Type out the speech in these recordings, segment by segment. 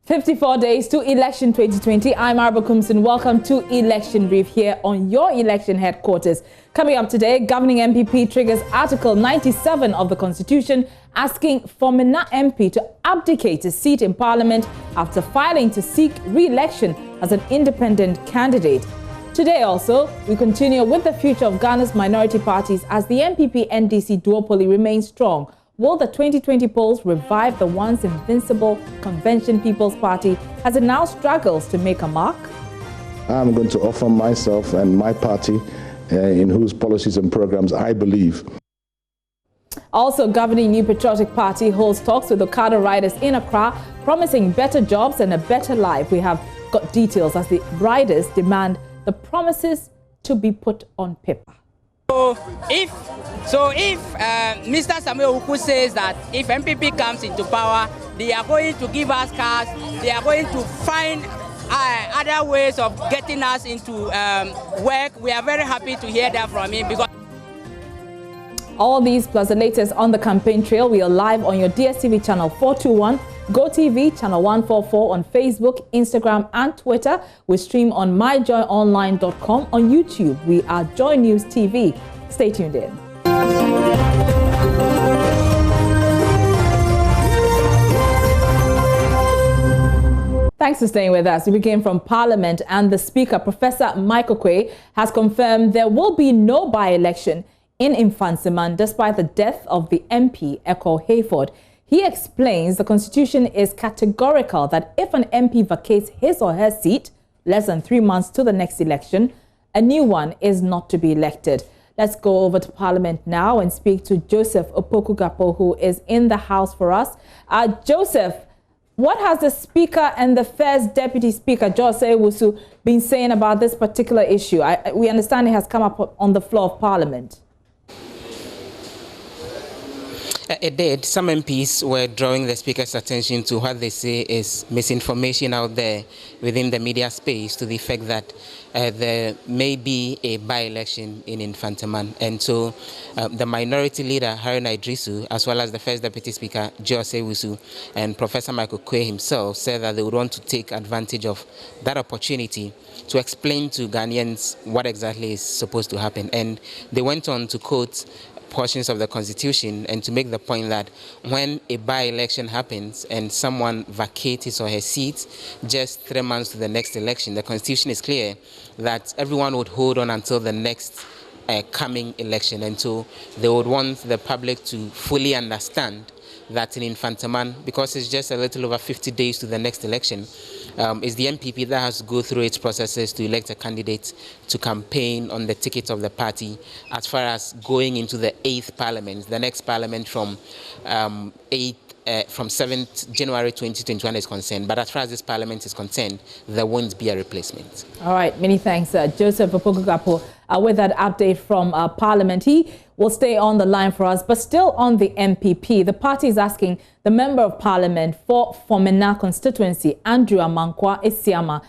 54 days to election 2020. I'm Arba Kumson. Welcome to Election Brief here on your election headquarters. Coming up today, governing MPP triggers Article 97 of the Constitution, asking Fomena MP to abdicate his seat in Parliament after filing to seek re-election as an independent candidate. Today also, we continue with the future of Ghana's minority parties as the MPP-NDC duopoly remains strong. Will the 2020 polls revive the once invincible Convention People's Party as it now struggles to make a mark? I'm going to offer myself and my party in whose policies and programs I believe. Also, governing New Patriotic Party holds talks with OKADA riders in Accra, promising better jobs and a better life. We have got details as the riders demand the promises to be put on paper. So if Mr. Samuel Uku says that if MPP comes into power, they are going to give us cars, they are going to find other ways of getting us into work, we are very happy to hear that from him. Because all these plus the latest on the campaign trail, we are live on your DSTV channel 421, GoTV channel 144 on Facebook, Instagram and Twitter. We stream on myjoyonline.com. On YouTube, we are JoyNews TV. Stay tuned in. Thanks for staying with us. We begin from Parliament, and the Speaker, Professor Michael Quay, has confirmed there will be no by-election in Infantsiman despite the death of the MP, Echo Hayford. He explains the Constitution is categorical that if an MP vacates his or her seat less than 3 months to the next election, a new one is not to be elected. Let's go over to Parliament now and speak to Joseph Opoku-Gapo, who is in the House for us. Joseph, what has the Speaker and the First Deputy Speaker, Jose Owusu, been saying about this particular issue? We understand it has come up on the floor of Parliament. It did. Some MPs were drawing the Speaker's attention to what they say is misinformation out there within the media space to the effect that there may be a by-election in Infantsiman. And so the minority leader, Haruna Idrisu, as well as the First Deputy Speaker, Jose Owusu, and Professor Michael Quay himself said that they would want to take advantage of that opportunity to explain to Ghanaians what exactly is supposed to happen. And they went on to quote portions of the Constitution and to make the point that when a by-election happens and someone vacates his or her seat just 3 months to the next election, the Constitution is clear that everyone would hold on until the next coming election. And so they would want the public to fully understand that in Infantsiman, because it's just a little over 50 days to the next election, is the MPP that has to go through its processes to elect a candidate to campaign on the ticket of the party as far as going into the 8th Parliament, the next Parliament from 7th January 2021 is concerned. But as far as this Parliament is concerned, there won't be a replacement. All right, many thanks, Joseph Opoku-Gapo, with that update from Parliament. He will stay on the line for us, but still on the MPP. The party is asking the Member of Parliament for Fomena constituency, Andrew Amankwa Esiama,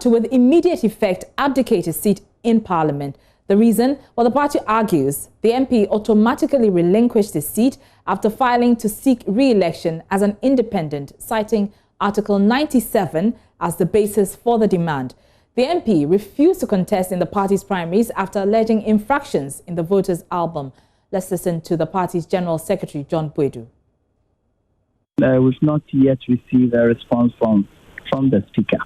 to with immediate effect abdicate his seat in Parliament. The reason? Well, the party argues the MP automatically relinquished his seat after filing to seek re-election as an independent, citing Article 97 as the basis for the demand. The MP refused to contest in the party's primaries after alleging infractions in the voters' album. Let's listen to the party's General Secretary, John Bwedu. We've not yet received a response from the Speaker.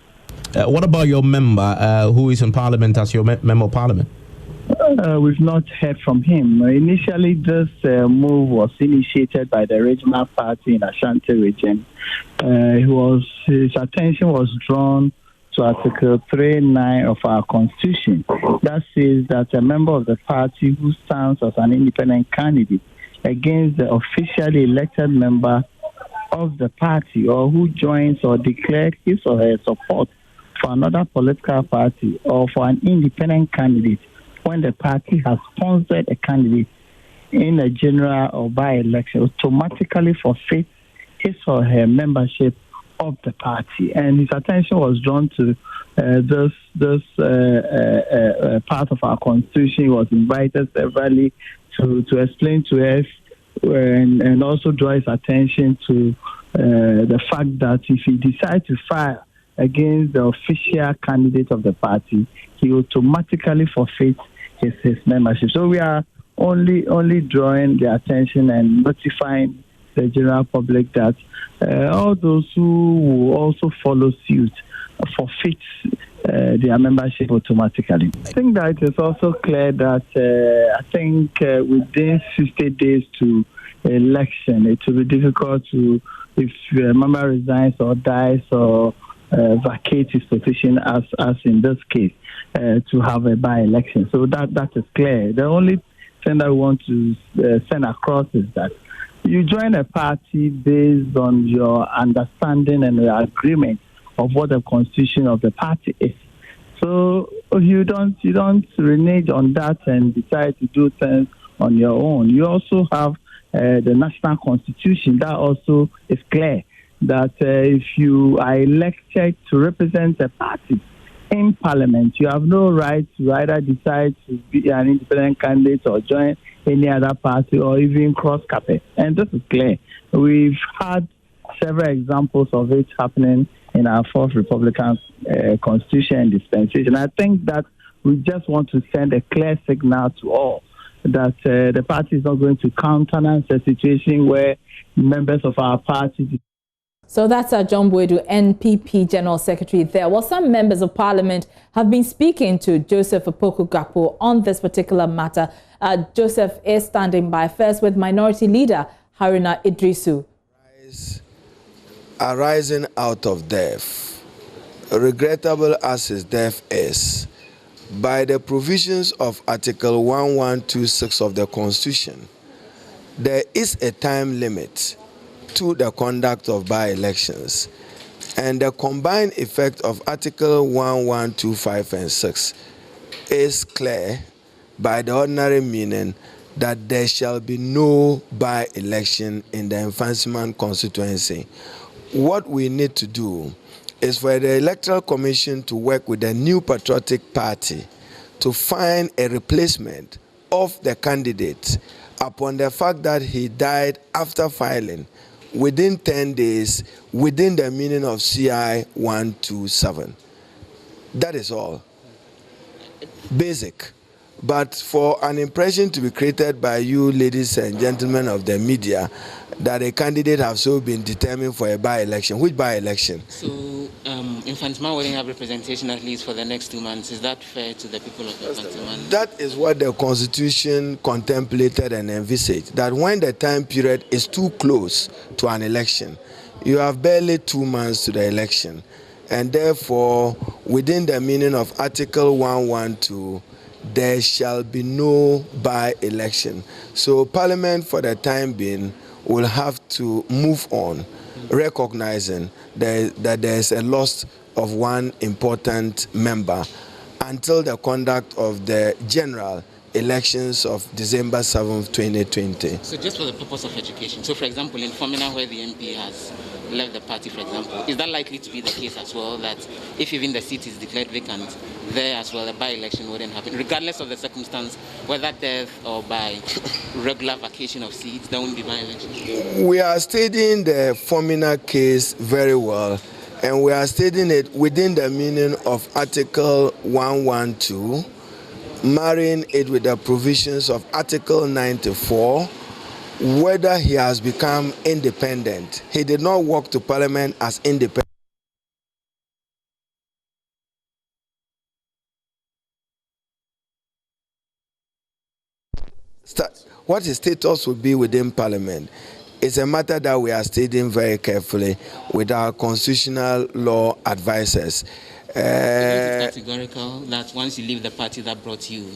What about your member who is in Parliament as your member of Parliament? We've not heard from him. Initially, this move was initiated by the regional party in Ashanti region. His attention was drawn to Article 3(9) of our Constitution. That says that a member of the party who stands as an independent candidate against the officially elected member of the party, or who joins or declares his or her support for another political party or for an independent candidate when the party has sponsored a candidate in a general or by-election, automatically forfeits his or her membership of the party. And his attention was drawn to this part of our Constitution. He was invited severally to explain to us and also draw his attention to the fact that if he decides to file against the official candidate of the party, he automatically forfeits his membership. So we are only drawing the attention and notifying the general public that all those who will also follow suit forfeit their membership automatically. I think that it is also clear that within 60 days to election, it will be difficult to, if a member resigns or dies or vacate his position, as in this case, to have a by-election. So that is clear. The only thing that we want to send across is that you join a party based on your understanding and your agreement of what the constitution of the party is. So you don't renege on that and decide to do things on your own. You also have the national constitution that also is clear that if you are elected to represent a party in parliament, you have no right to either decide to be an independent candidate or join any other party or even cross carpet. And this is clear. We've had several examples of it happening in our fourth Republican constitution and dispensation. I think that we just want to send a clear signal to all that the party is not going to countenance a situation where members of our party. So that's John Boedu, NPP General Secretary there. Well, some members of Parliament have been speaking to Joseph Opoku-Gakpo on this particular matter. Joseph is standing by first with Minority Leader Haruna Idrisu. Arising out of death, regrettable as his death is, by the provisions of Article 1126 of the Constitution, there is a time limit to the conduct of by-elections, and the combined effect of Article 1125 and 6 is clear by the ordinary meaning that there shall be no by-election in the Mfantsiman constituency. What we need to do is for the Electoral Commission to work with the New Patriotic Party to find a replacement of the candidate upon the fact that he died after filing within 10 days within the meaning of CI 127. That is all. Basic. But for an impression to be created by you, ladies and gentlemen of the media, that a candidate has so been determined for a by-election. Which by-election? So, Mfantsiman wouldn't have representation at least for the next 2 months. Is that fair to the people of Mfantsiman? That is what the Constitution contemplated and envisaged, that when the time period is too close to an election, you have barely 2 months to the election, and therefore, within the meaning of Article 112, there shall be no by-election. So Parliament, for the time being, will have to move on, recognizing that there is a loss of one important member until the conduct of the general elections of December 7th, 2020. So just for the purpose of education, so for example, in Formina, where the MP has left the party, for example, is that likely to be the case as well, that if even the seat is declared vacant, there as well a by-election wouldn't happen, regardless of the circumstance, whether death or by regular vacation of seats, there won't be by-election? We are studying the Formina case very well, and we are studying it within the meaning of Article 112, marrying it with the provisions of Article 94, whether he has become independent. He did not walk to Parliament as independent. What his status will be within Parliament is a matter that we are studying very carefully with our constitutional law advisors. It's categorical that once you leave the party that brought you,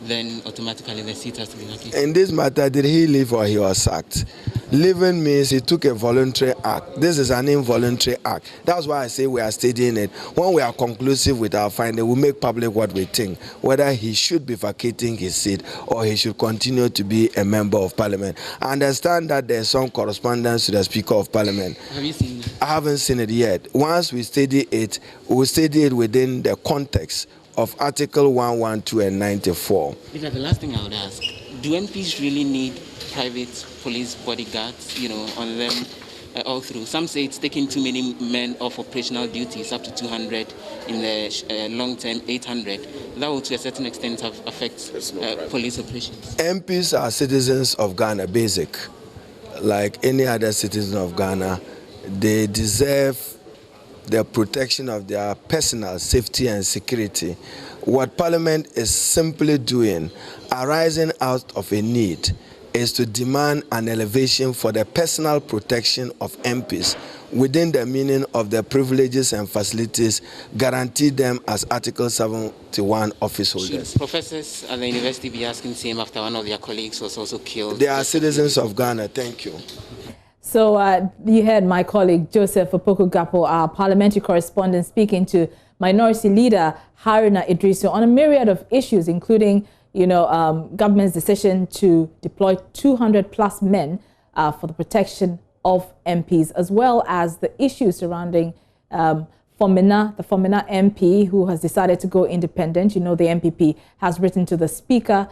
then automatically the seat has to be vacated. In this matter, did he leave or he was sacked? Leaving means he took a voluntary act. This is an involuntary act. That's why I say we are studying it. When we are conclusive with our finding, we make public what we think, whether he should be vacating his seat or he should continue to be a member of Parliament. I understand that there's some correspondence to the Speaker of Parliament. Have you seen it? I haven't seen it yet. Once we study it, we'll study it within the context of Article 112 and 94. The last thing I would ask, do MPs really need private police bodyguards, on them all through. Some say it's taking too many men off operational duties, up to 200, in the long term 800. That will to a certain extent have affect police operations. MPs are citizens of Ghana, basic. Like any other citizen of Ghana, they deserve the protection of their personal safety and security. What Parliament is simply doing, arising out of a need, is to demand an elevation for the personal protection of MPs within the meaning of the privileges and facilities guaranteed them as Article 71 office holders. Should professors at the university be asking the same after one of their colleagues was also killed? They are citizens of Ghana. Thank you. So you heard my colleague Joseph Opoku-Gapo, our parliamentary correspondent, speaking to Minority Leader Haruna Idrisu on a myriad of issues, including, government's decision to deploy 200+ men for the protection of MPs, as well as the issues surrounding the Fomena MP, who has decided to go independent. The MPP has written to the Speaker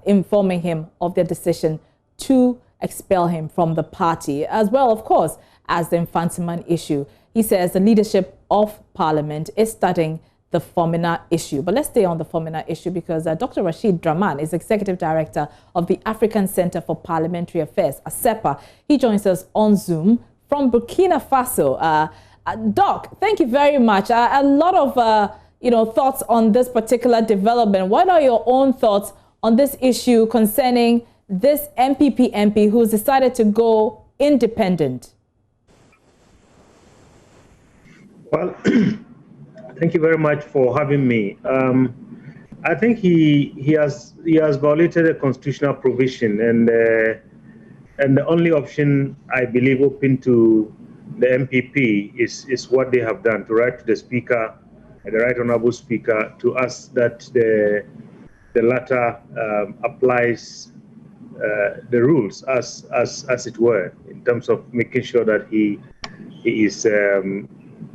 informing him of their decision to expel him from the party, as well, of course, as the Infantiman issue. He says the leadership of Parliament is studying the Fomena issue. But let's stay on the Fomena issue because Dr. Rashid Draman is Executive Director of the African Center for Parliamentary Affairs, ACEPA. He joins us on Zoom from Burkina Faso. Doc, thank you very much. A lot of thoughts on this particular development. What are your own thoughts on this issue concerning this MPP MP who's decided to go independent? Well, thank you very much for having me. I think he has violated a constitutional provision, and the only option I believe open to the MPP is what they have done, to write to the Speaker, the Right Honourable Speaker, to ask that the latter applies the rules as it were, in terms of making sure that he is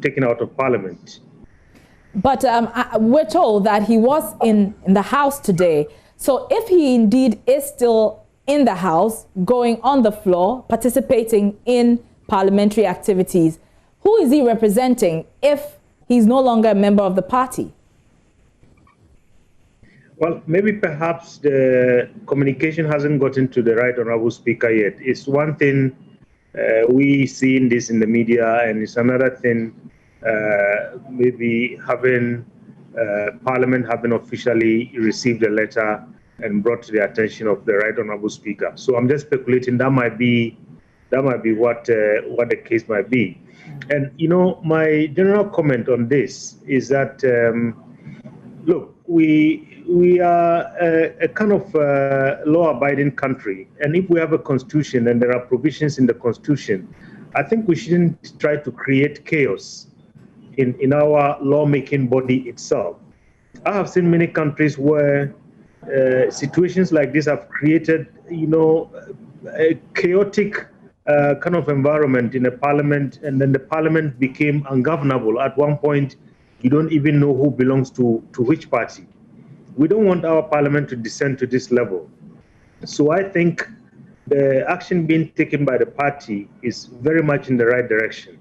taken out of Parliament. But we're told that he was in the House today. So if he indeed is still in the House, going on the floor, participating in parliamentary activities, who is he representing if he's no longer a member of the party? Well, maybe perhaps the communication hasn't gotten to the Right Honourable Speaker yet. It's one thing we see in this in the media, and it's another thing maybe having Parliament having officially received a letter and brought to the attention of the Right Honourable Speaker. So I'm just speculating that might be what the case might be. And my general comment on this is that look, we are a kind of law-abiding country, and if we have a constitution and there are provisions in the constitution, I think we shouldn't try to create chaos in our lawmaking body itself. I have seen many countries where situations like this have created, a chaotic kind of environment in a parliament, and then the parliament became ungovernable. At one point, you don't even know who belongs to which party. We don't want our parliament to descend to this level. So I think the action being taken by the party is very much in the right direction.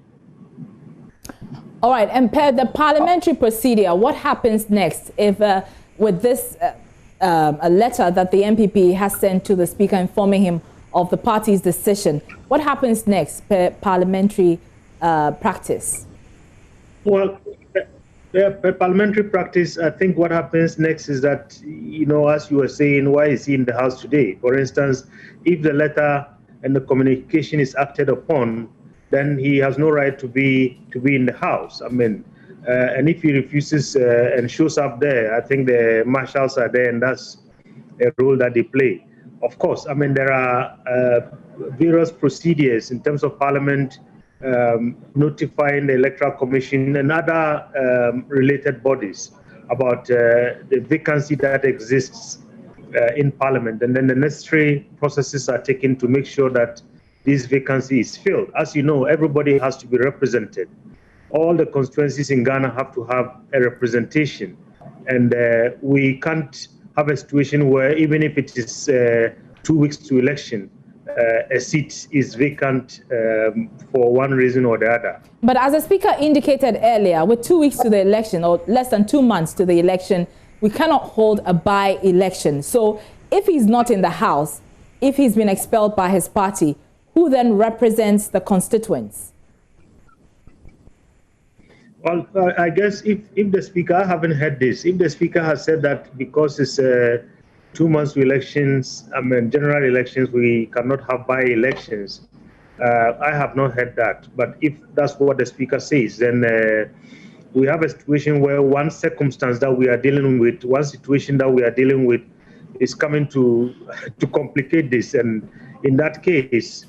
All right, and per the parliamentary procedure, what happens next if, with this a letter that the MPP has sent to the Speaker informing him of the party's decision, what happens next per parliamentary practice? Well, per parliamentary practice, I think what happens next is that, as you were saying, why is he in the House today? For instance, if the letter and the communication is acted upon, then he has no right to be in the House. I mean, and if he refuses and shows up there, I think the marshals are there, and that's a role that they play. Of course, I mean, there are various procedures in terms of Parliament notifying the Electoral Commission and other related bodies about the vacancy that exists in Parliament, and then the necessary processes are taken to make sure that this vacancy is filled. As you know, everybody has to be represented. All the constituencies in Ghana have to have a representation, and we can't have a situation where even if it is 2 weeks to election, a seat is vacant for one reason or the other. But as the Speaker indicated earlier, with 2 weeks to the election, or less than 2 months to the election, we cannot hold a by-election. So if he's not in the House, if he's been expelled by his party, who then represents the constituents? Well, I guess if the Speaker, I haven't heard this, if the Speaker has said that because it's 2 months to elections, general elections, we cannot have by-elections, I have not heard that. But if that's what the Speaker says, then we have a situation where one circumstance that we are dealing with, one situation that we are dealing with is coming to complicate this. And in that case,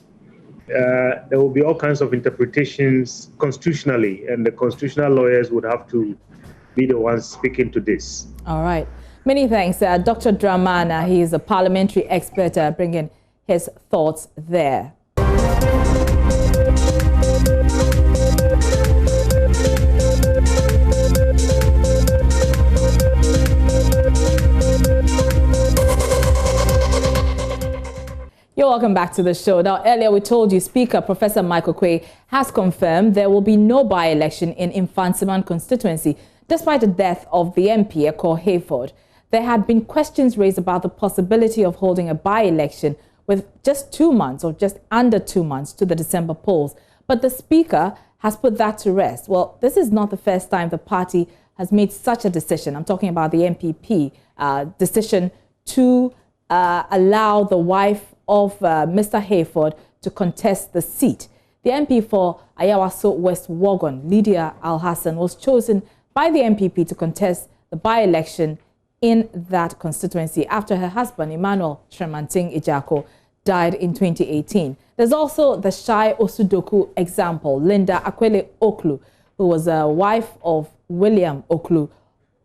there will be all kinds of interpretations constitutionally, and the constitutional lawyers would have to be the ones speaking to this. All right. Many thanks. Dr. Dramana, he is a parliamentary expert, bringing his thoughts there. You're welcome back to the show. Now, earlier we told you Speaker Professor Michael Quay has confirmed there will be no by-election in Infantsiman constituency, despite the death of the MP, Eko Hayford. There had been questions raised about the possibility of holding a by-election with just 2 months or just under 2 months to the December polls. But the Speaker has put that to rest. Well, this is not the first time the party has made such a decision. I'm talking about the MPP decision to allow the wife of Mr. Hayford to contest the seat. The MP for Ayawaso West Wogon, Lydia Al-Hassan, was chosen by the MPP to contest the by-election in that constituency after her husband, Emmanuel Tremanting Ijako, died in 2018. There's also the Shai Osudoku example, Linda Akwele Oklu, who was a wife of William Oklu.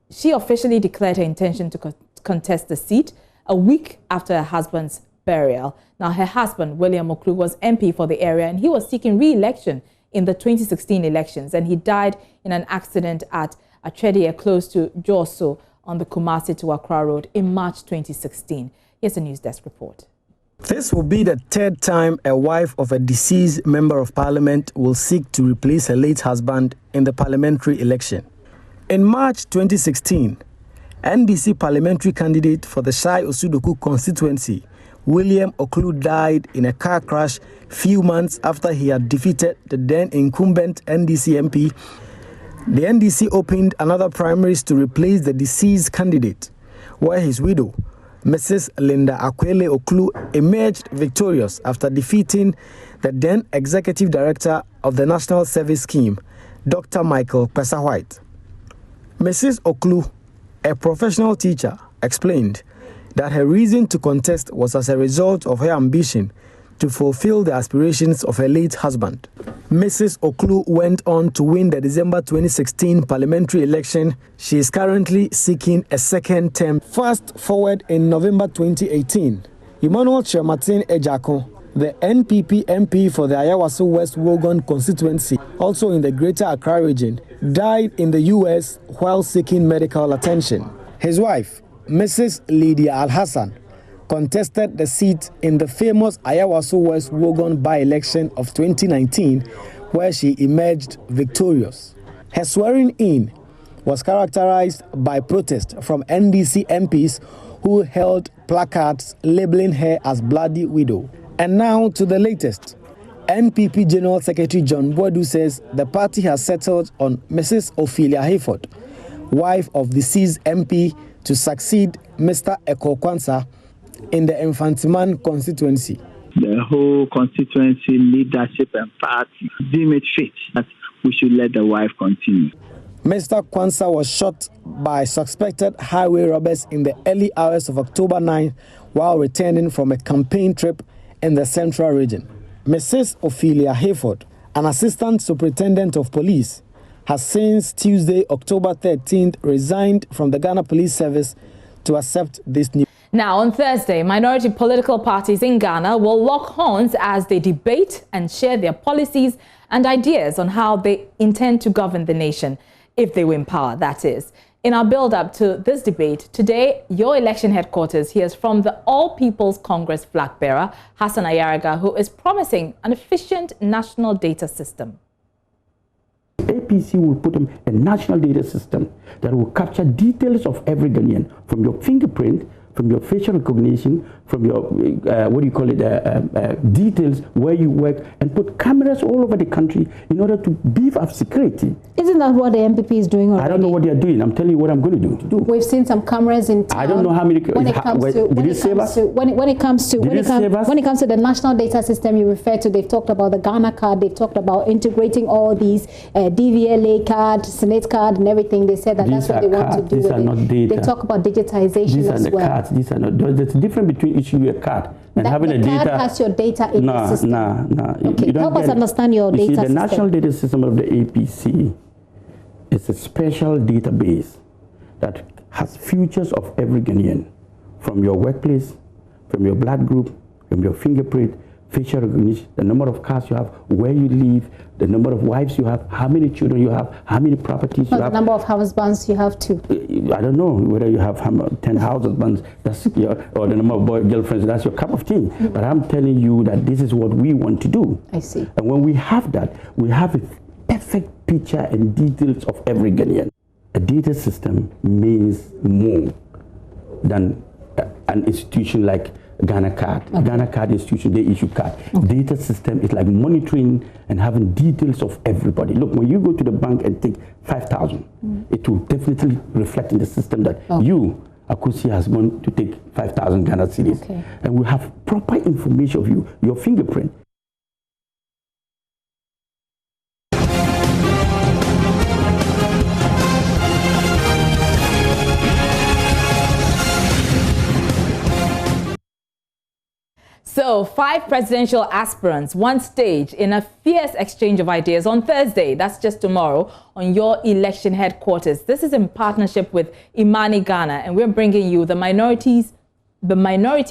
She officially declared her intention to contest the seat a week after her husband's burial. Now, her husband, William Oklu, was MP for the area, and he was seeking re-election in the 2016 elections, and he died in an accident at Atredia, close to Joso, on the Kumasi to Accra Road in March 2016. Here's a News Desk report. This will be the third time a wife of a deceased member of parliament will seek to replace her late husband in the parliamentary election. In March 2016, NDC parliamentary candidate for the Shai Osudoku constituency, William Oklu, died in a car crash few months after he had defeated the then incumbent NDC MP. The NDC opened another primaries to replace the deceased candidate, where his widow, Mrs. Linda Akwele Oklu, emerged victorious after defeating the then executive director of the National Service Scheme, Dr. Michael Pesa-White. Mrs. Oklu, a professional teacher, explained that her reason to contest was as a result of her ambition to fulfill the aspirations of her late husband. Mrs. Oklu went on to win the December 2016 parliamentary election. She is currently seeking a second term. Fast forward in November 2018, Emmanuel Tremanting Ijako, the NPP MP for the Ayawaso West Wogon constituency, also in the Greater Accra region, died in the US while seeking medical attention. His wife, Mrs. Lydia Al-Hassan, contested the seat in the famous Ayawaso West Wogon by-election of 2019, where she emerged victorious. Her swearing-in was characterized by protest from NDC MPs who held placards labeling her as Bloody Widow. And now to the latest. NPP General Secretary John Boadu says the party has settled on Mrs. Ophelia Hayford, wife of deceased MP, to succeed Mr. Eko Kwansa in the Infantsiman constituency. The whole constituency leadership and party deem it fit that we should let the wife continue. Mr. Kwansa was shot by suspected highway robbers in the early hours of October 9 while returning from a campaign trip in the central region. Mrs. Ophelia Hayford, an assistant superintendent of police, has since Tuesday, October 13th, resigned from the Ghana Police Service to accept this news. Now, on Thursday, minority political parties in Ghana will lock horns as they debate and share their policies and ideas on how they intend to govern the nation, if they win power, that is. In our build-up to this debate, today, your election headquarters hears from the All People's Congress flag bearer, Hassan Ayaraga, who is promising an efficient national data system. APC will put in a national data system that will capture details of every Ghanaian, from your fingerprint, from your facial recognition, from your, details, where you work, and put cameras all over the country in order to beef up security. Isn't that what the MPP is doing already? I don't know what they are doing. I'm telling you what I'm going to do. We've seen some cameras in town. I don't know how many. When it comes to the national data system you refer to, they've talked about the Ghana card, they've talked about integrating all these DVLA card, Senate card, and everything. They said that that's what they want to do. These are not data. They talk about digitization these as are the well. Cards. These are not. There's a difference between issuing a card and having a data. The card has your data in the system. No. Okay, help us understand your data system. The national data system of the APC is a special database that has features of every Ghanaian, from your workplace, from your blood group, from your fingerprint, facial recognition, the number of cars you have, where you live, the number of wives you have, how many children you have, how many properties you have. The number of husbands you have too. I don't know whether you have 10 husbands, or the number of girlfriends, that's your cup of tea. Mm-hmm. But I'm telling you that this is what we want to do. I see. And when we have that, we have a perfect picture and details of every Ghanaian. A data system means more than an institution like Ghana card. Okay. Ghana card institution, they issue card. Okay. Data system is like monitoring and having details of everybody. Look, when you go to the bank and take 5,000, it will definitely reflect in the system that you, Akusi, has gone to take 5,000 Ghana cedis. Okay. And we have proper information of you, your fingerprint. So, 5 presidential aspirants, one stage in a fierce exchange of ideas on Thursday, that's just tomorrow, on your election headquarters. This is in partnership with Imani Ghana, and we're bringing you the minority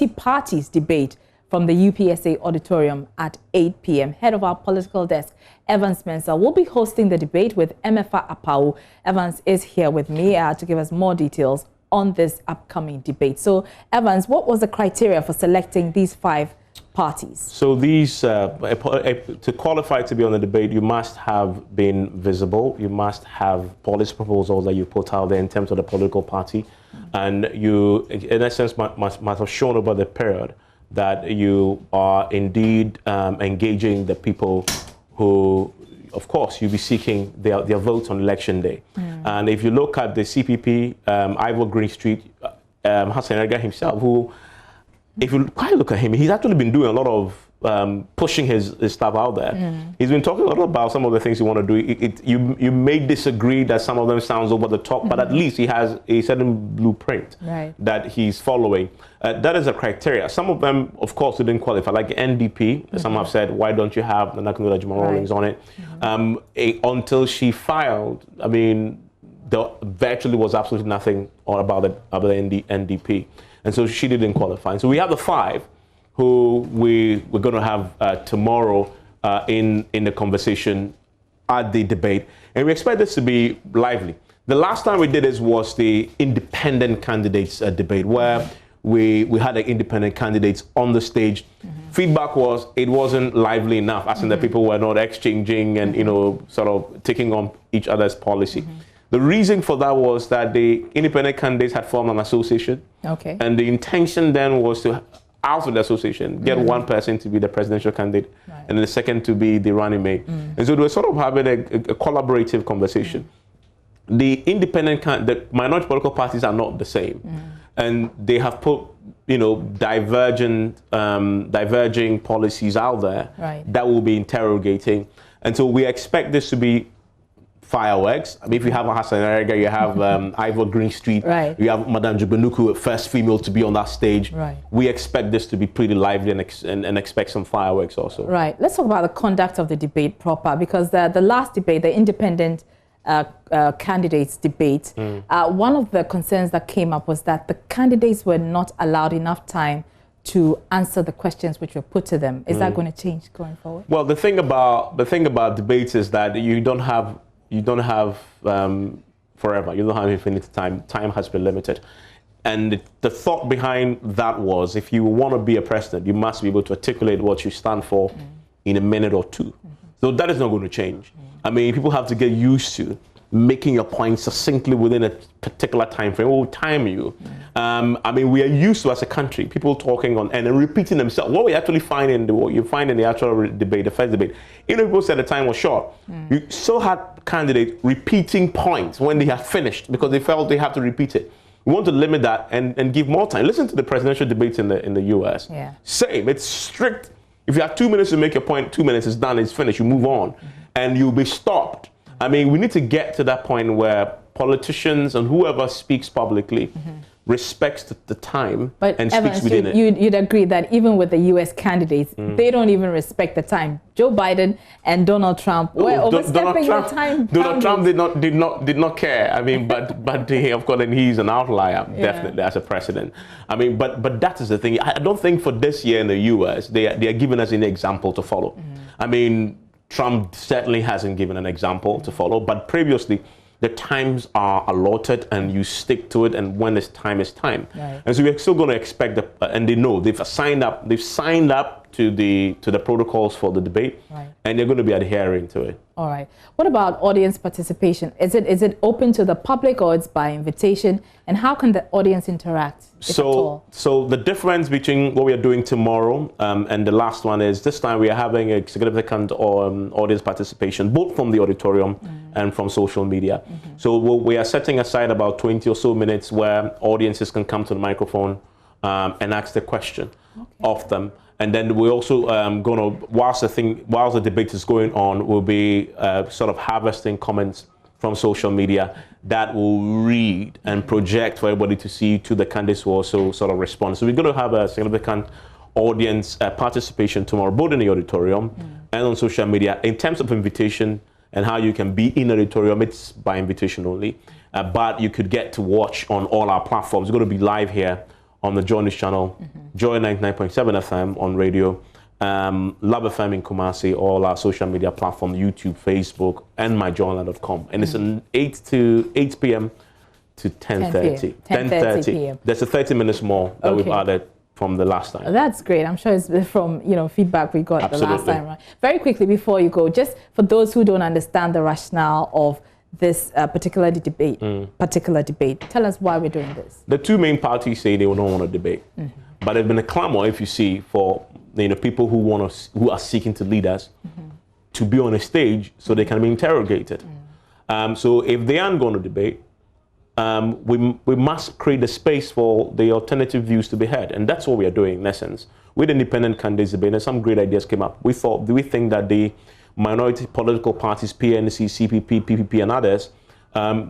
parties debate from the UPSA auditorium at 8 p.m. Head of our political desk, Evans Mensah, will be hosting the debate with Emefa Apau. Evans is here with me to give us more details on this upcoming debate. So, Evans, what was the criteria for selecting these 5 parties? So these, to qualify to be on the debate, you must have been visible. You must have policy proposals that you put out there in terms of the political party. And you, in essence, must have shown over the period that you are indeed engaging the people who, of course, you'll be seeking their votes on election day. And if you look at the CPP, IVOR GREENSTREET, Hassan Ayaraga himself, who, if you quite look at him, he's actually been doing a lot of pushing his stuff out there. He's been talking a lot about some of the things you want to do. You may disagree that some of them sounds over the top, but at least he has a certain blueprint that he's following. That is a criteria. Some of them, of course, didn't qualify, like NDP. Some have said, why don't you have the Nakunola Juma Rawlings on it? Until she filed, I mean, there virtually was absolutely nothing about the NDP. And so she didn't qualify. And so we have the 5 who we're going to have tomorrow in the conversation at the debate. And we expect this to be lively. The last time we did this was the independent candidates debate, where we had the independent candidates on the stage. Feedback was it wasn't lively enough, as in the people were not exchanging and, sort of taking on each other's policy. The reason for that was that the independent candidates had formed an association. Okay. And the intention then was to, out of the association, get one person to be the presidential candidate and then the second to be the running mate. And so they were sort of having a collaborative conversation. The the minority political parties are not the same. And they have put, diverging policies out there that will be interrogating. And so we expect this to be fireworks. I mean, if you have a Hassan Ayaraga, you have IVOR GREENSTREET, you have Madame Jubenuku, a first female to be on that stage. We expect this to be pretty lively and expect some fireworks also. Let's talk about the conduct of the debate proper, because the last debate, the independent candidates debate, one of the concerns that came up was that the candidates were not allowed enough time to answer the questions which were put to them. Is that going to change going forward? Well, the thing about debates is that you don't have forever. You don't have infinite time. Time has been limited. And the thought behind that was, if you want to be a president, you must be able to articulate what you stand for in a minute or two. So that is not going to change. I mean, people have to get used to making your point succinctly within a particular time frame. We'll time you. I mean, we are used to, as a country, people talking on and repeating themselves. What we actually find in what you find in the actual debate, the first debate, even if people said the time was short, you still had candidates repeating points when they had finished because they felt they had to repeat it. We want to limit that and give more time. Listen to the presidential debates in the US. Yeah. Same, it's strict. If you have 2 minutes to make your point, 2 minutes is done, it's finished, you move on, and you'll be stopped. I mean, we need to get to that point where politicians and whoever speaks publicly respects the time and speaks within it. You'd agree that even with the U.S. candidates, they don't even respect the time. Joe Biden and Donald Trump were overstepping the time. Donald Trump did not care. I mean, but he, of course, and he's an outlier definitely as a president. I mean, but that is the thing. I don't think for this year in the U.S. they are giving us any example to follow. I mean, Trump certainly hasn't given an example to follow, but previously the times are allotted and you stick to it, and when it's time, it's time. Right. And so we're still going to expect and they know they've signed up to the protocols for the debate, and they're going to be adhering to it. All right. What about audience participation? Is it open to the public or it's by invitation? And how can the audience interact, if at all? So the difference between what we are doing tomorrow and the last one is this time we are having a significant audience participation, both from the auditorium and from social media. So we are setting aside about 20 or so minutes where audiences can come to the microphone and ask the question of them. And then we're also going to, whilst the debate is going on, we'll be sort of harvesting comments from social media that will read and project for everybody to see to the candidates who also sort of respond. So we're going to have a significant audience participation tomorrow, both in the auditorium and on social media. In terms of invitation and how you can be in the auditorium, it's by invitation only. But you could get to watch on all our platforms. We're going to be live here on the JoyNews channel, Joy 99.7 FM on radio, Love FM in Kumasi, all our social media platforms, YouTube, Facebook, and myjoyland.com. And it's an 8 p.m. to 10:30. 10:30 p.m. There's a 30 minutes more that we've added from the last time. That's great. I'm sure it's from feedback we got the last time. Right? Very quickly before you go, just for those who don't understand the rationale of this particular debate, tell us why we're doing this. The two main parties say they don't want to debate, but there's been a clamor, if you see, for people who are seeking to lead us to be on a stage so they can be interrogated. So if they aren't going to debate, we must create the space for the alternative views to be heard, and that's what we are doing in essence. With independent candidates debating, some great ideas came up. We think that the minority political parties, PNC, CPP, PPP, and others,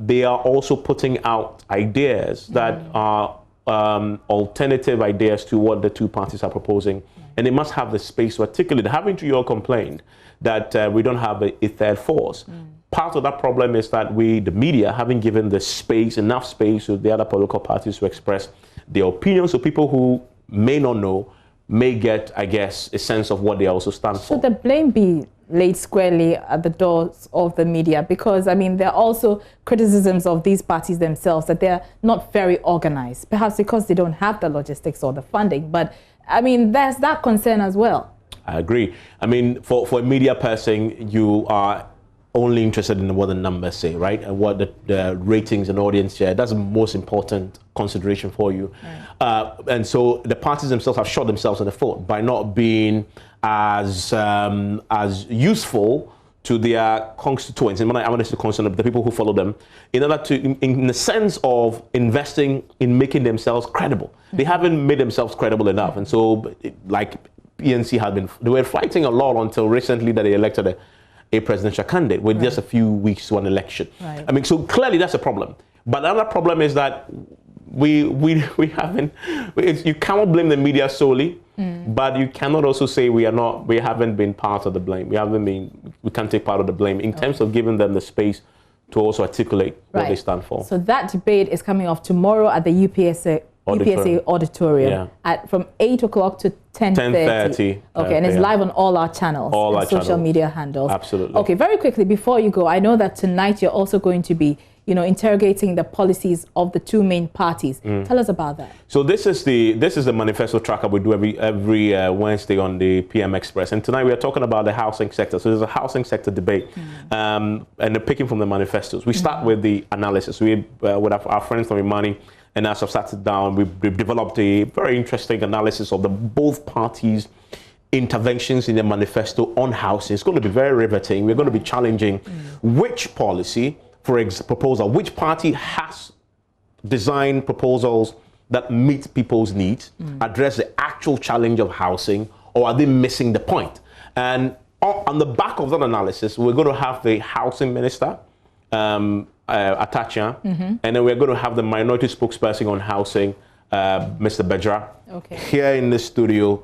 they are also putting out ideas that are alternative ideas to what the two parties are proposing. And they must have the space to articulate. Haven't you all complained that we don't have a third force? Part of that problem is that we, the media, haven't given the space, enough space to the other political parties to express their opinions. So people who may not know may get, I guess, a sense of what they also stand for. Should the blame be laid squarely at the doors of the media? Because, I mean, there are also criticisms of these parties themselves that they're not very organized, perhaps because they don't have the logistics or the funding. But, I mean, there's that concern as well. I agree. I mean, for a media person, you are only interested in what the numbers say, right? And what the ratings and audience share. That's the most important consideration for you. Right. And so the parties themselves have shot themselves in the foot by not being as useful to their constituents, and when I want to say constituents, the people who follow them, in order to, in the sense of investing in making themselves credible. They haven't made themselves credible enough, and so, like PNC had been, they were fighting a lot until recently that they elected a presidential candidate with just a few weeks to an election. Right. I mean, so clearly that's a problem. But the other problem is that we haven't. You cannot blame the media solely, but you cannot also say we haven't been part of the blame. We can't take part of the blame in terms of giving them the space to also articulate what they stand for. So that debate is coming off tomorrow at the UPSA Auditorium from 8 o'clock to 10:30. Okay, and it's live on all our channels, social media handles. Absolutely. Okay, very quickly before you go, I know that tonight you're also going to be interrogating the policies of the two main parties. Tell us about that. So this is the manifesto tracker we do every Wednesday on the PM Express, and tonight we are talking about the housing sector. So there's a housing sector debate, and picking from the manifestos. We start with the analysis. We with our friends from Imani and us have sat down. We've developed a very interesting analysis of the both parties' interventions in the manifesto on housing. It's going to be very riveting. We're going to be challenging which policy, for proposal, which party has designed proposals that meet people's needs, address the actual challenge of housing, or are they missing the point? And on the back of that analysis, we're going to have the housing minister, Atacha, and then we're going to have the minority spokesperson on housing, Mr. Bejra, here in the studio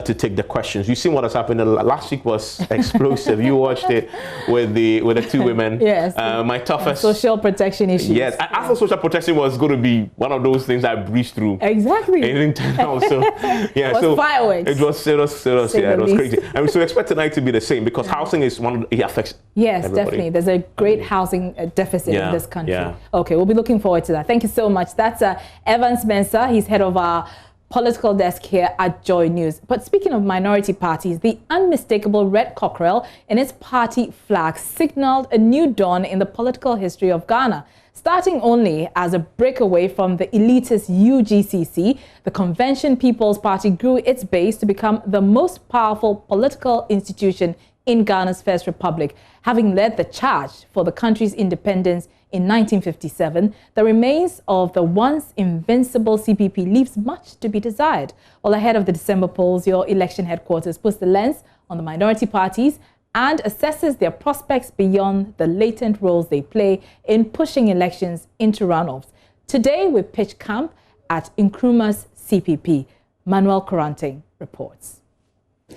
to take the questions. You've seen what has happened. Last week was explosive. You watched it with the two women. Yes. My toughest social protection issues. Yes. I thought social protection was going to be one of those things I breezed through. Exactly. It didn't turn out so. Yeah. It was fireworks. It was serious. Yeah, it was crazy. And so expect tonight to be the same because housing is it affects. Yes, everybody. definitely. There's a great housing deficit in this country. Yeah. Okay, we'll be looking forward to that. Thank you so much. That's Evans Mensah. He's head of our political desk here at Joy News. But speaking of minority parties, the unmistakable red cockerel in its party flag signaled a new dawn in the political history of Ghana. Starting only as a breakaway from the elitist UGCC, the Convention People's Party grew its base to become the most powerful political institution in Ghana's First Republic. Having led the charge for the country's independence in 1957, the remains of the once invincible CPP leaves much to be desired. Well, ahead of the December polls, your election headquarters puts the lens on the minority parties and assesses their prospects beyond the latent roles they play in pushing elections into runoffs. Today, we pitch camp at Nkrumah's CPP. Manuel Coranting reports.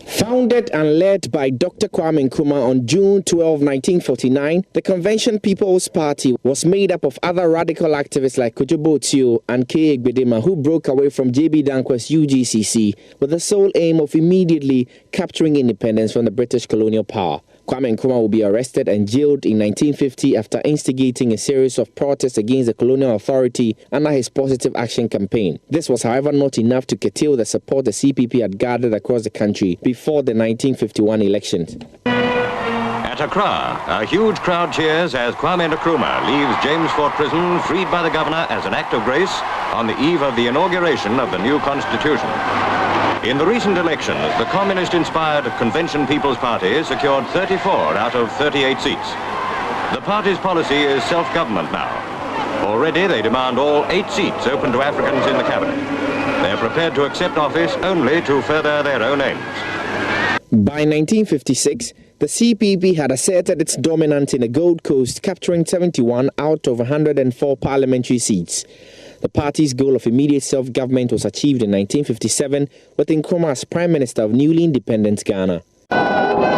Founded and led by Dr. Kwame Nkrumah on June 12, 1949, the Convention People's Party was made up of other radical activists like Kojo Botio and K. Egbedema, who broke away from J.B. Dankwa's UGCC with the sole aim of immediately capturing independence from the British colonial power. Kwame Nkrumah will be arrested and jailed in 1950 after instigating a series of protests against the colonial authority under his Positive Action campaign. This was, however, not enough to curtail the support the CPP had gathered across the country before the 1951 elections. At Accra, a huge crowd cheers as Kwame Nkrumah leaves James Fort Prison freed by the governor as an act of grace on the eve of the inauguration of the new constitution. In the recent elections, the communist-inspired Convention People's Party secured 34 out of 38 seats. The party's policy is self-government now. Already they demand all 8 seats open to Africans in the cabinet. They are prepared to accept office only to further their own aims. By 1956, the CPP had asserted its dominance in the Gold Coast, capturing 71 out of 104 parliamentary seats. The party's goal of immediate self-government was achieved in 1957 with Nkrumah as Prime Minister of newly independent Ghana. At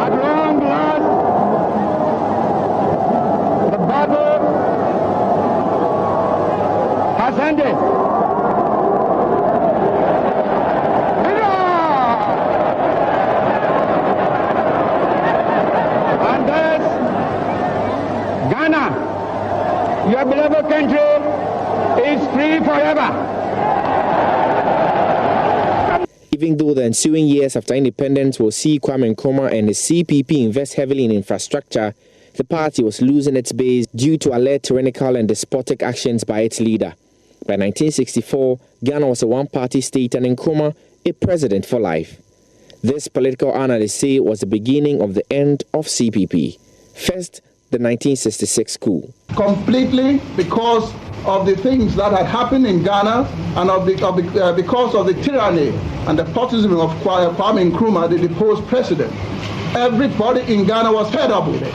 long last, the battle has ended. And thus, Ghana, your beloved country, is free forever. Even though the ensuing years after independence will see Kwame Nkrumah and his CPP invest heavily in infrastructure, the party was losing its base due to alleged tyrannical and despotic actions by its leader. By 1964, Ghana was a one-party state and Nkrumah a president for life. This political analysts say was the beginning of the end of CPP. First, the 1966 coup. Completely because of the things that had happened in Ghana and because of the tyranny and the despotism of Kwame Nkrumah, the deposed president. Everybody in Ghana was fed up with it.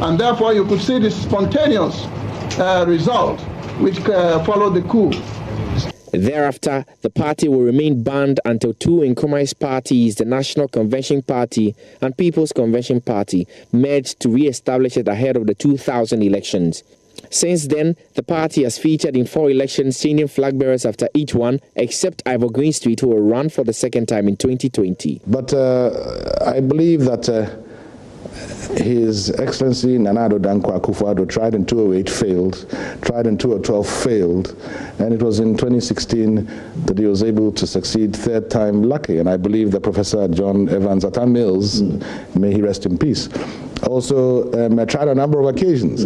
And therefore you could see this spontaneous result which followed the coup. Thereafter, the party will remain banned until two Nkrumah's parties, the National Convention Party and People's Convention Party, merged to re-establish it ahead of the 2000 elections. Since then, the party has featured in 4 elections, changing flag bearers after each one, except IVOR GREENSTREET, who will run for the second time in 2020. But I believe that His Excellency Nana Addo Dankwa Akufo-Addo tried in 2008, failed, tried in 2012, failed, and it was in 2016 that he was able to succeed, third time lucky. And I believe that Professor John Evans Atta Mills, may he rest in peace, also tried a number of occasions.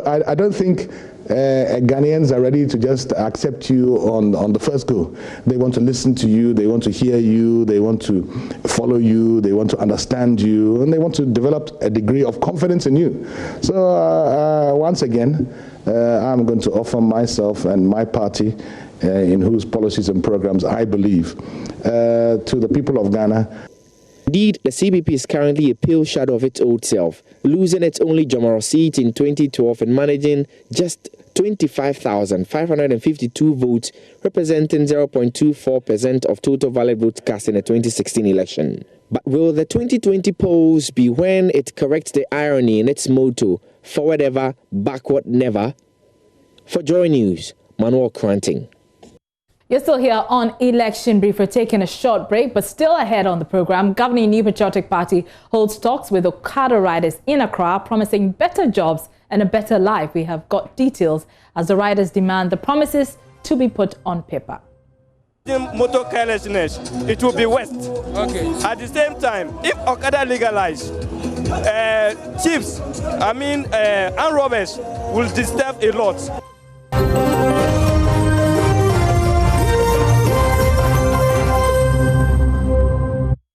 I don't think Ghanaians are ready to just accept you on the first go. They want to listen to you, they want to hear you, they want to follow you, they want to understand you, and they want to develop a degree of confidence in you. So once again, I'm going to offer myself and my party, in whose policies and programs I believe, to the people of Ghana. Indeed, the CPP is currently a pale shadow of its old self, losing its only Jomaro seat in 2012 and managing just 25,552 votes, representing 0.24% of total valid votes cast in the 2016 election. But will the 2020 polls be when it corrects the irony in its motto, forward ever, backward never? For Joy News, Manuel Cranting. You're still here on Election Brief. We're taking a short break, but still ahead on the program. Governing New Patriotic Party holds talks with OKADA riders in Accra, promising better jobs and a better life. We have got details as the riders demand the promises to be put on paper. Motor carelessness, it will be West. Okay. At the same time, if OKADA legalize, chiefs, armed robbers will disturb a lot.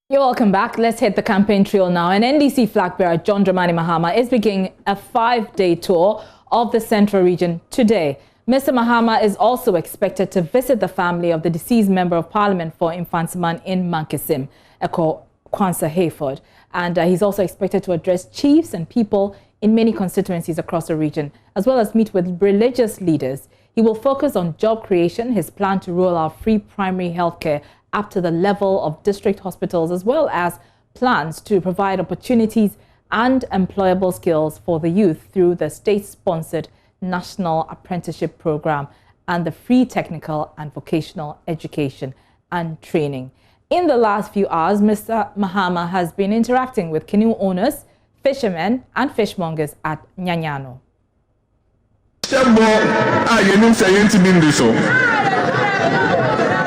You're welcome back. Let's hit the campaign trail now. And NDC flag bearer John Dramani Mahama is beginning a 5-day tour of the central region today. Mr. Mahama is also expected to visit the family of the deceased Member of Parliament for Infantsiman in Mankisim, Eko Kwanzaa Hayford. And he's also expected to address chiefs and people in many constituencies across the region, as well as meet with religious leaders. He will focus on job creation, his plan to roll out free primary health care up to the level of district hospitals, as well as plans to provide opportunities and employable skills for the youth through the state-sponsored National Apprenticeship Program and the free technical and vocational education and training. In the last few hours, Mr. Mahama has been interacting with canoe owners, fishermen and fishmongers at Nyanyano.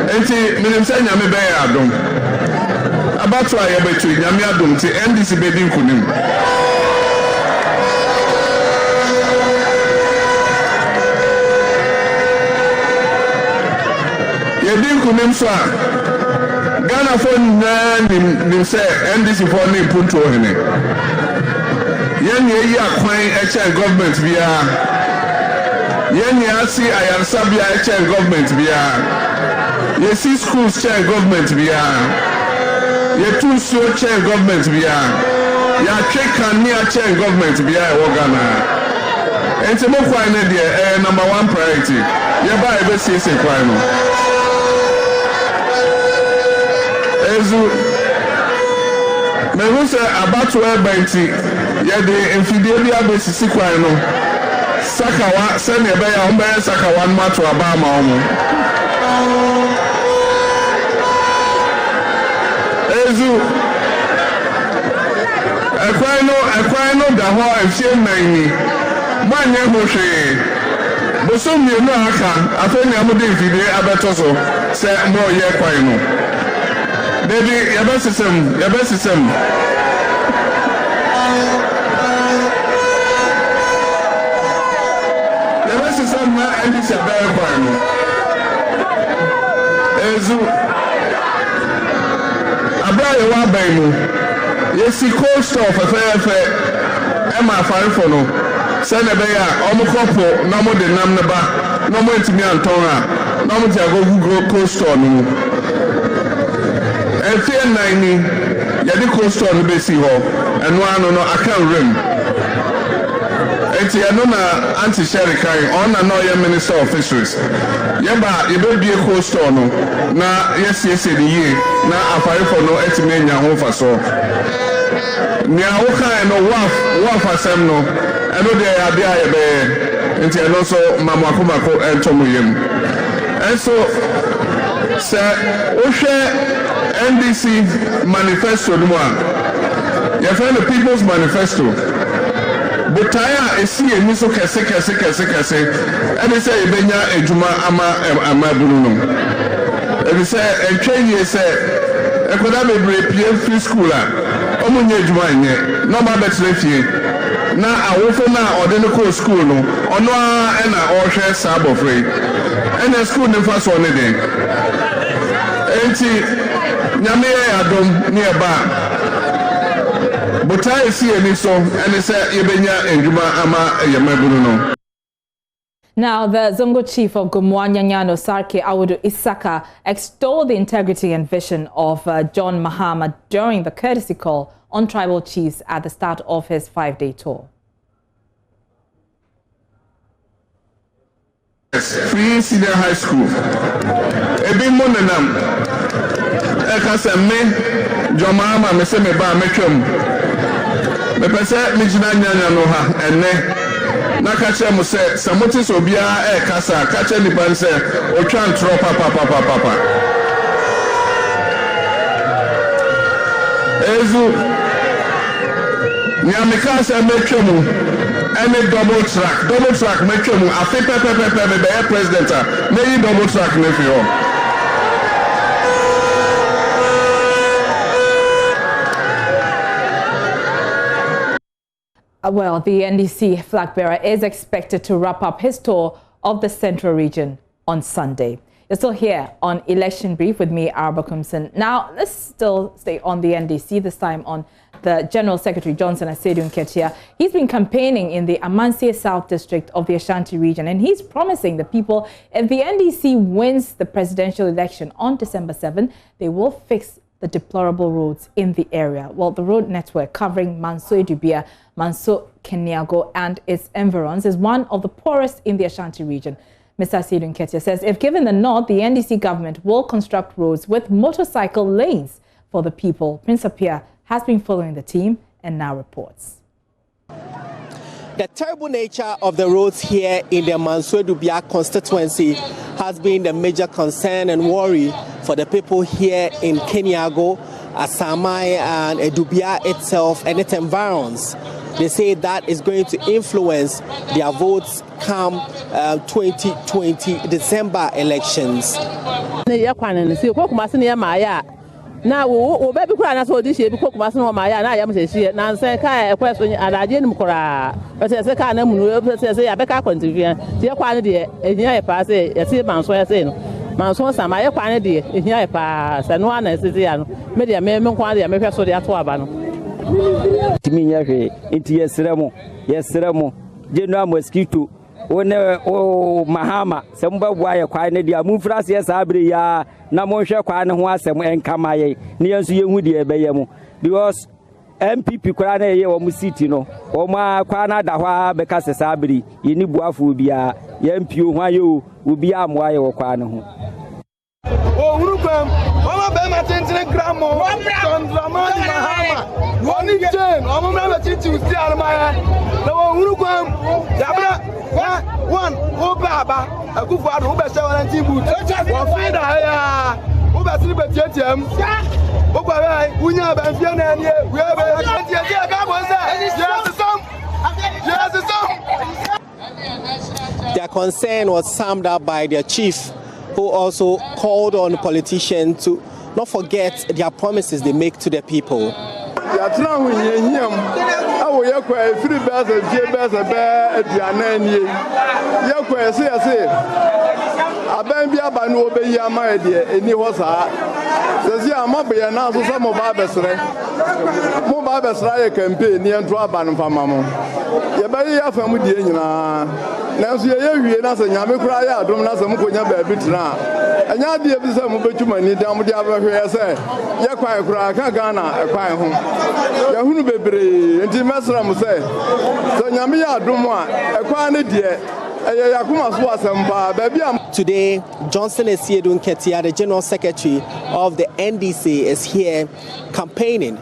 Enti minim say nyame be adom abato ayebetu nyame adom ti NDC be din kunim ye din kunim so Ghana for nim say NDC for ni punto hene yen ye yi akwan e che government bia yen ye asi ayansa bia e che government bia. You see schools chair government bia. You two so chair government bia. You check and near chair government bia Ghana. And to move for number one priority. You buy a best say kwano. Ezu me who say about to banti. You the infidelity base kwano. Sakawa send e be ya ombe sakawa ma to abama omo. Ezu ekwano da ho efie nani manye ho hwe bosom ye no aka afeni amode mfide abeto so se mo ye kwan no baby yaba system na NDC abe kwan no Ezu Abraham wa baimu yesi cold store fefe ema farifo no se na be ya omukopo na mo de nam ne ba na mo ntimi anton a na mo ti agogu cold store no efie nani ya di cold store no be si ho eno ano no aka rem enti eno na anti sherry kai on na no ye minister of fisheries yeba yebe bie cold store no na yes the year na afarifo no etime nya ho fa so ni awo kan no waf asem no eno de ade ayebe enti eno so mamako entomo yem enso se o hwe NDC manifesto no one. Your friend the People's Manifesto. But Taya is see a miso kese. And they say Benya Ejuma ama Bruno. And they say and train you say I could have a PF free schooler. Omunye Ejuma nye. No ma betlefie. Na awofo na ordinary school no. Ono na or share sabo free. And the school never saw anything. Enti nyame adom nearby. But I see any song and it's Yebenya and Juma Ama Yamabuno. Now, the Zongo chief of Gumwanyanyano, Sarki Awudu Isaka, extolled the integrity and vision of John Mahama during the courtesy call on tribal chiefs at the start of his 5-day tour. Free senior high school. Ebi monenam. Ekasa me John Mahama me se me ba metwam. Me pese me jina nyanya no ha enne. Na ka che mo se samotis obia kasa ka che nipa nse o twa ntro papa. Ezu nyame ka se metwam. Any double track, make sure I think the president, maybe double track, Well, the NDC flag bearer is expected to wrap up his tour of the Central Region on Sunday. You're still here on Election Brief with me, Arba Kumson. Now, let's still stay on the NDC, this time on the General Secretary Johnson Asedu Nketia. He's been campaigning in the Amansie South District of the Ashanti region, and he's promising the people if the NDC wins the presidential election on December 7, they will fix the deplorable roads in the area. Well, the road network covering Manso Edubia, Manso Keniago and its environs is one of the poorest in the Ashanti region. Mr. Asedu Nketia says if given the nod, the NDC government will construct roads with motorcycle lanes for the people. Prince Apia has been following the team and now reports. The terrible nature of the roads here in the Manso Edubia constituency has been the major concern and worry for the people here in Keniago, Asamai and Edubia itself and its environs. They say that is going to influence their votes come 2020 December elections. Now, we baby cry so this year because was no my and I am saying now say a question and I didn't cry. But I say can say I better continue. Dear quality in here pass a see man so I say man so some my quality in here pass and one is the media men quality I make so they are to abano. Timinya into yes remo general mosquito. Oh Mahama, somebody wire quiet the Mufras, yes, Abria, Namosha Kwan, who has some and Kamaye, near to you with the Bayamo. Because MPP Krana or Musitino, or Ma Kwana Dawa, because Sabri, you need Buafu be a Yampu, why you will be a wire or Kwano. Oh, Rupam, Mama Bema Tintin Gramo, Ramani Mahama, one in Jane, I'm a teacher to stay my hand. No, Rupam, Yabra. One, oh Baba, a good father who best and Tibu, one feeder, who best sleep at JTM. Oh, Baba, we have a Fiona, we have a Their concern was summed up by their chief, who also called on politicians to not forget their promises they make to the people. Yakwa free bus and J bus a bear at Yanani. Yakwa say, I been be about no be Yama, dear, and he was says, yeah, I'm up here now, so some of Barbers, more Barbers like campaign near Draban from Mamma. Yabaya from Mudiana. Now, see, you and us and Yamikra, don't ask them when you're a bit now. And now, the episode of Betuman, down with the other say, Yakwa cry, Ghana, a cry home. Yahoo baby, and Tim Masram say, so Yamia Drumwa, a quantity dear. Today, Johnson Asedu Nketia, the General Secretary of the NDC, is here campaigning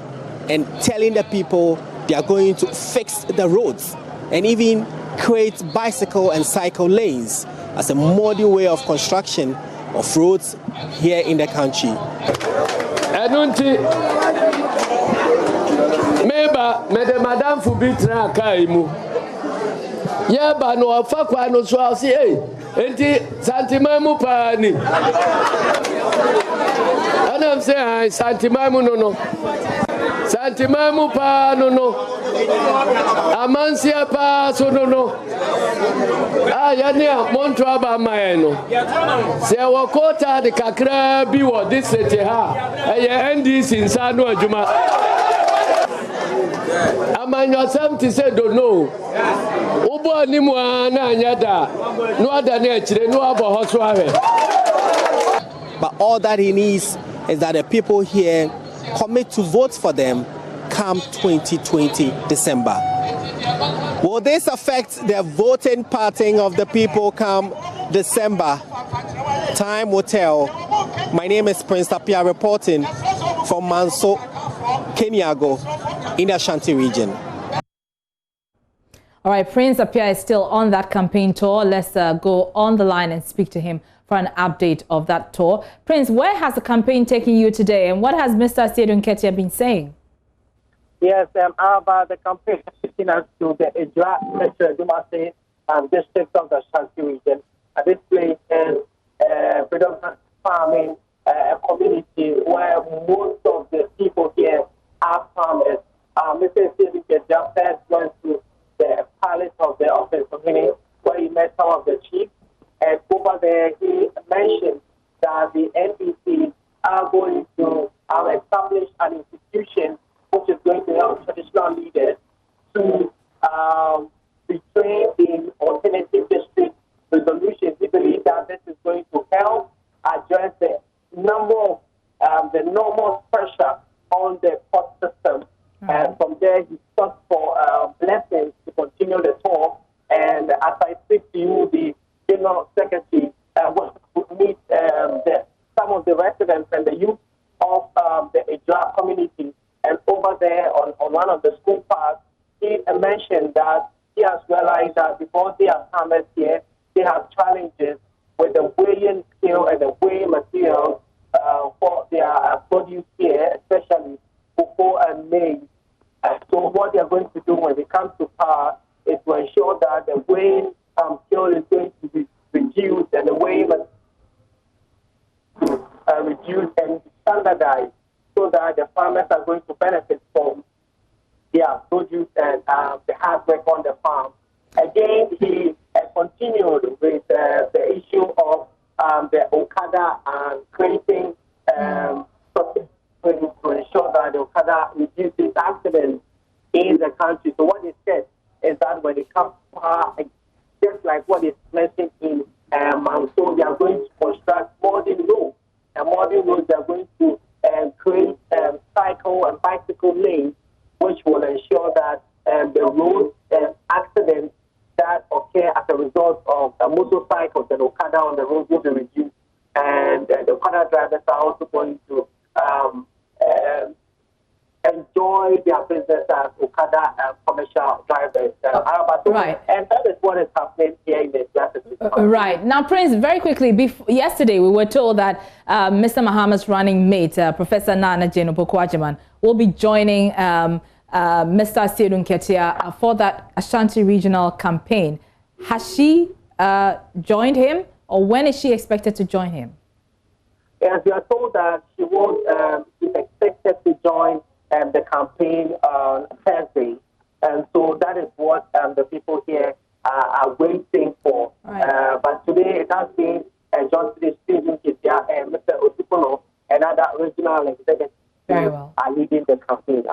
and telling the people they are going to fix the roads and even create bicycle and cycle lanes as a modern way of construction of roads here in the country. Enunti meba mede madam fubitra kaimu yeba no afa kwa no so asi enti santimamu pani anam say santimamu no santimamu pa no amansia pa so no yani monto aba mai no se wakota de kakra bi wo district ha NDC insano adwuma amanyo something say don't know ubo ni mu na anyada no ada na akire no abo hoso awe. But all that he needs is that the people here commit to vote for them come 2020 December. Will this affect the voting pattern of the people come December? Time will tell. My name is Prince Apia reporting from Manso, Kenyago, in the Ashanti region. All right, Prince Apia is still on that campaign tour. Let's go on the line and speak to him for an update of that tour. Prince, where has the campaign taken you today, and what has Mr. Asiedu Nketia been saying? Yes, about the campaign taking us to the Ejra Dumase district of the Ashanti region. This place is predominant farming community where most of the people here are farmers. Mr. Asiedu Nketia first went to the palace of the office community where he met some of the chiefs, and over there he mentioned that the NDC are going to establish an institution which is going to help traditional leaders to be trained in alternative district resolutions. We believe that this is going to help address the number of the normal pressure on the court system. And from there, he sought for blessings to continue the tour. And as I speak to you, the General Secretary will meet some of the residents and the youth of the Ejra community. And over there on one of the school parks, he mentioned that he has realized that because they are farmers here, they have challenges with the weighing scale and the weighing materials for their produce here, especially cocoa and maize. So what they are going to do when they come to power is to ensure that the weighing scale is going to be reduced and the weighing reduced and standardized, so that the farmers are going to benefit from their produce and the hard work on the farm. Again, he continued with the issue of the OKADA and creating to ensure that the OKADA reduces accidents in the country. So what he said is that when it comes to power, just like what is mentioned in Manso, they are going to construct modern roads. And modern roads, they are going to create cycle and bicycle lanes, which will ensure that the road accidents that occur as a result of motorcycles and OKADA on the road will be reduced. And the OKADA drivers are also going to enjoy their business as OKADA commercial drivers. Right. And that is what is happening here in the right. Now, Prince, very quickly, yesterday we were told that Mr. Mahama's running mate, Professor Nana Jane Opoku-Agyeman, will be joining Mr. Asiedu Nketia for that Ashanti regional campaign. Has she joined him, or when is she expected to join him? Yes, we are told that she was expected to join the campaign on Thursday. And so that is what the people here are waiting for. Right. But today it has been Johnson Stephen Ketia and Mr. Osupono and other regional executives are leading the campaign.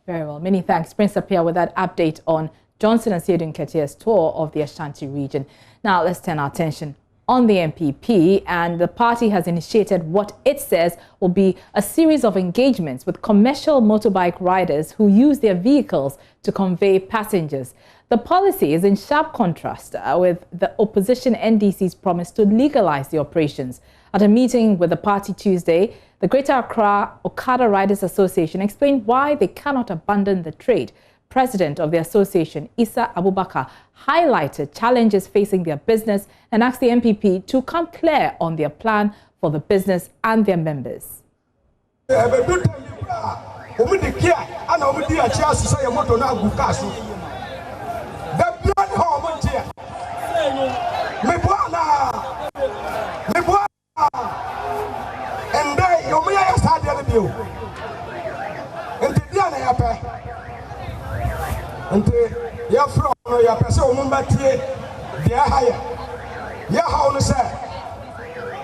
Very well. Many thanks, Prince Apia, with that update on Johnson Asiedu Nketia's tour of the Ashanti region. Now let's turn our attention on the MPP, and the party has initiated what it says will be a series of engagements with commercial motorbike riders who use their vehicles to convey passengers. The policy is in sharp contrast with the opposition NDC's promise to legalize the operations. At a meeting with the party Tuesday, the Greater Accra OKADA Riders Association explained why they cannot abandon the trade. President of the association, Issa Abubakar, highlighted challenges facing their business and asked the MPP to come clear on their plan for the business and their members.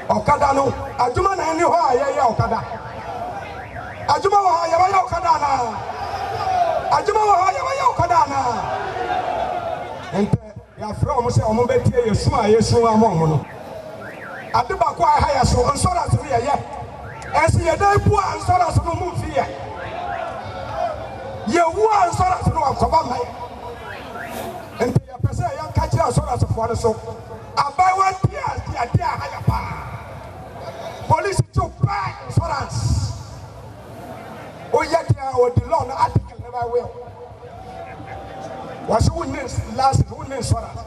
OKADA no adwuma na ni ho a ye OKADA adwuma wa ye wa OKADA na adwuma wa ye OKADA na ente ya from say omo betie yesu a yesu amom no ade ba kwa ha ya so insurance no ye esi ye dai bu insurance no mu fi ye wu insurance no akoba mai ente ya pese ya kachi insurance for no so abai wa dia ha ya pa police to pay insurance. Oh, yet the law article never will. Was who needs last who needs insurance?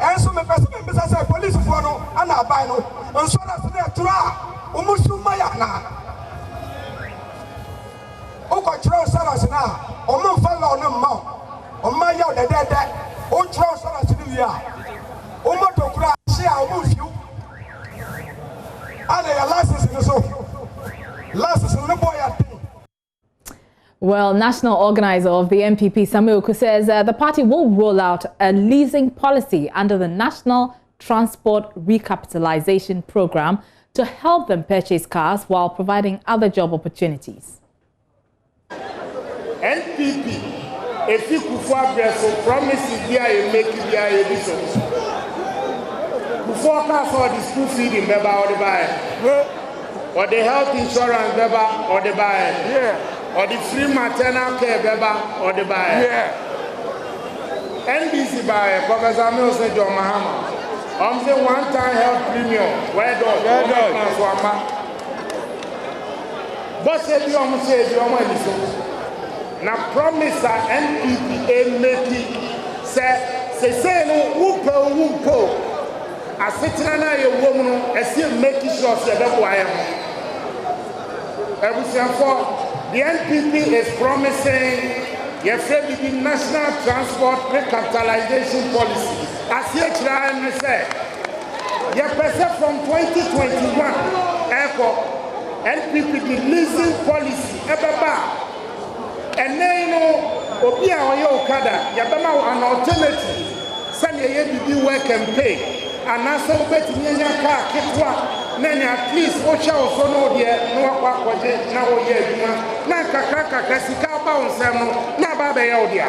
And so, my person say police for no and I buy no insurance there to Umusumayana. Oh, control insurance now. Oh, no fellow no more. Oh, my yard, the dead. Oh, control insurance in the yard. Oh, motor crash, I'll move you. Well, national organizer of the MPP, Samuel Oku, says the party will roll out a leasing policy under the National Transport Recapitalization Program to help them purchase cars while providing other job opportunities. NPP, if you could promises here, make it here, before cars or the school feeding, or the buy, or the health insurance, or the buy, or the free maternal care, or the buy. NBC buy, Professor Amil said, John Mahama. I'm saying one-time health premium. Where does but say you almost say you almost now promise that NPP make it say no whoop. I sit in a woman and see making sure that I am. The NPP is promising the National Transport Recapitalization Policy. As you try and say, from 2021, NPP the leasing policy, and then OKADA, an alternative, send a work and pay. And now so bet in your car, then at least watch out so no dear, no aqua, now yeah, Naka, Cassica bounce, no Baba Yodia.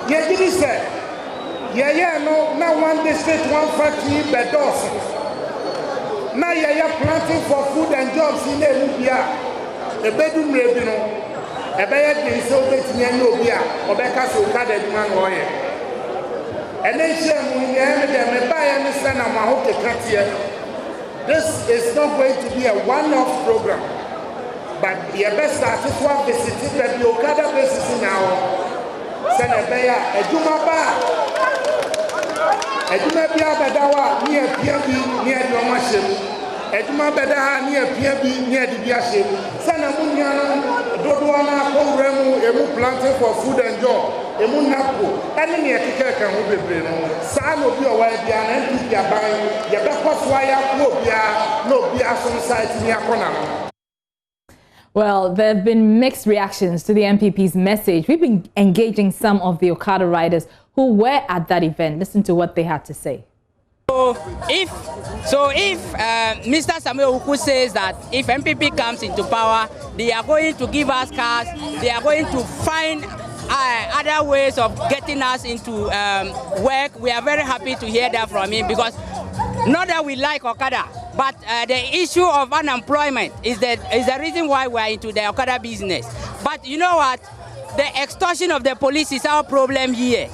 Yeah, did he say? Yeah, no, now one district, one factory, bed doors. Now you're planting for food and jobs in the bedroom revenue. A bed is so bet in your Nubia, or Becca's OKADA man lawyer. And then this is not going to be a one-off program, but the best started to visit the OKADA basis now. Senabeya, Eduma Badawa near PMB near Domashim, Eduma Badaha near PMB near the Biashim, Sanamunia, Doduana, Remu, Emu planting for food and job. Emunapo, any near Kika can be brain. San will be away and NPP are buying, the back wire, no beer some site near Konama. Well, there have been mixed reactions to the MPP's message. We've been engaging some of the OKADA riders who were at that event. Listen to what they had to say. If Mr. Samuel Oku says that if MPP comes into power, they are going to give us cars, they are going to find other ways of getting us into work, we are very happy to hear that from him, because not that we like OKADA, but the issue of unemployment is the reason why we are into the OKADA business. But you know what? The extortion of the police is our problem here.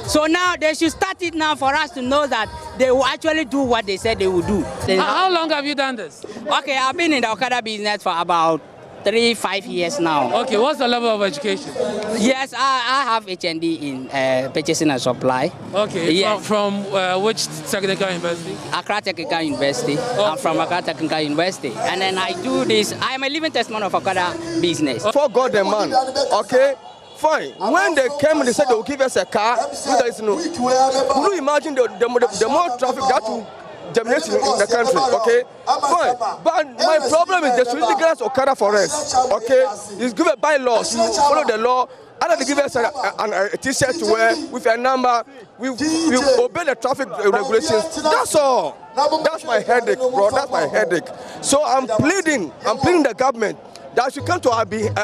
So now they should start it now for us to know that they will actually do what they said they will do. How long have you done this? Okay, I've been in the OKADA business for about 3-5 years now. Okay, what's the level of education? Yes, I have HND in purchasing and supply. Okay, yes. From which technical university? Accra Technical University. Okay. I'm from Accra Technical University. And then I do this, I'm a living testimony of OKADA business. For God and man, okay? Fine. When they came and they said they will give us a car, could you imagine the more traffic that will dominate in the country, okay? Fine. But my problem is they should legalize OKADA for us, okay? It's given by laws, you follow the law. Other than give us a t-shirt to wear with a number, we obey the traffic regulations. That's all. That's my headache, bro. That's my headache. So I'm pleading the government that should come to our aid.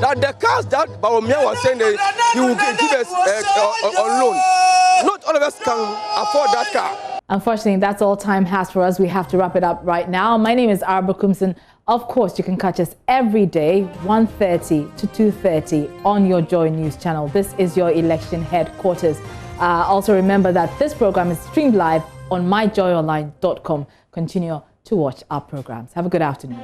That the cars that Baromia was saying that he will give us on loan. Not all of us can afford that car. Unfortunately, that's all time has for us. We have to wrap it up right now. My name is Arba Kumson. Of course, you can catch us every day, 1:30 to 2:30 on your Joy News channel. This is your election headquarters. Also remember that this program is streamed live on myjoyonline.com. Continue to watch our programs. Have a good afternoon.